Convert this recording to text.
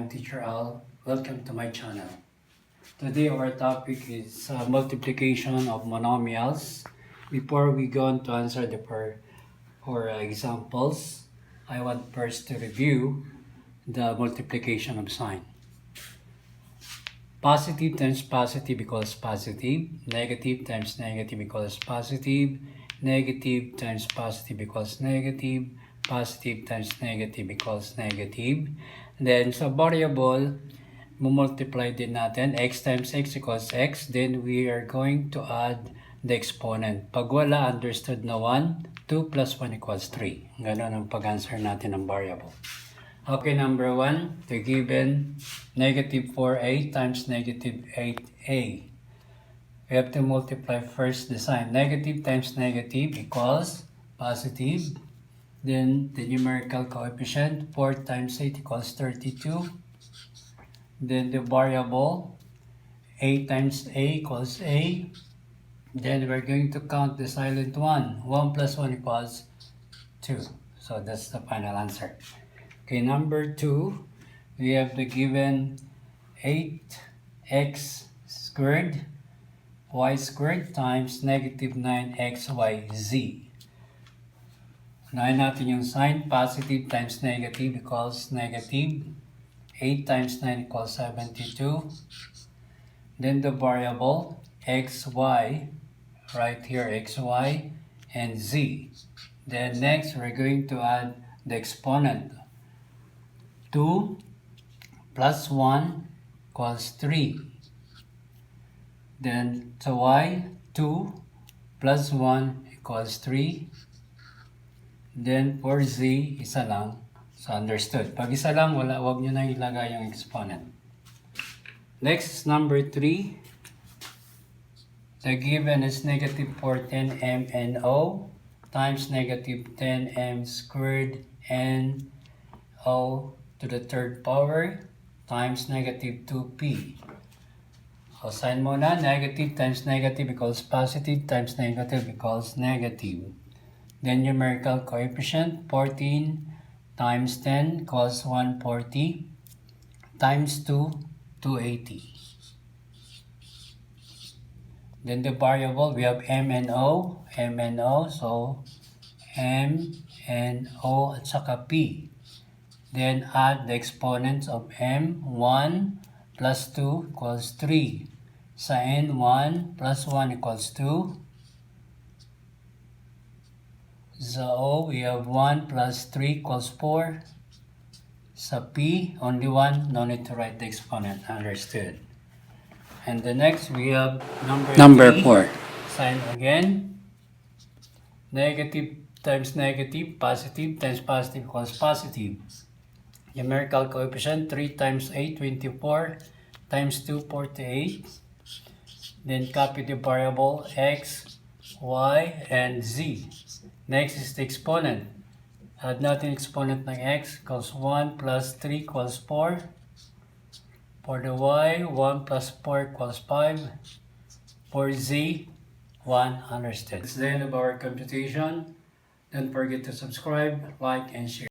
Teacher Al. Welcome to my channel. Today our topic is multiplication of monomials. Before we go on to answer the examples, I want first to review the multiplication of sign. Positive times positive equals positive. Negative times negative equals positive. Negative times positive equals negative. Positive times negative equals negative. Then sa variable, multiply din natin. X times x equals x. Then we are going to add the exponent. Pag wala, understood na 1, 2 plus 1 equals 3. Ganon ang pag-answer natin ng variable. Okay, number 1, the given negative 4a times negative 8a. We have to multiply first the sign. Negative times negative equals positive. Then the numerical coefficient, 4 times 8 equals 32. Then the variable, a times a equals a. Then we're going to count the silent one. 1 plus 1 equals 2. So that's the final answer. Okay, number 2, we have the given 8x squared y squared times negative 9xyz. Unahin natin yung sign. Positive times negative equals negative. 8 times 9 equals 72. Then the variable xy, right here xy and z. Then next we're going to add the exponent. 2 plus 1 equals 3. Then sa y, 2 plus 1 equals 3. Then for z, isa lang. So understood. Pag isa lang, wag nyo na ilagay yung exponent. Next, number 3. The given is negative 410 MNO times negative 10m squared NO to the third power times negative 2p. So sign muna, negative times negative equals positive times negative equals negative. Then numerical coefficient, 14 times 10 equals 140 times 2, 280. Then the variable, we have M and O, so M and O at saka P. Then add the exponents of M, 1 plus 2 equals 3. Sa N, 1 plus 1 equals 2. Sa O, we have 1 plus 3 equals 4. Sa P, only 1, no need to write the exponent, understood. And the next, we have number 4. Sign again. Negative times negative, positive times positive equals positive. Numerical coefficient, 3 times 8, 24, times 2, 48. Then copy the variable x, y, and z. Next is the exponent. Add natin exponent ng x equals 1 plus 3 equals 4. For the y, 1 plus 4 equals 5. For z, 1 understood. That's the end of our computation. Don't forget to subscribe, like, and share.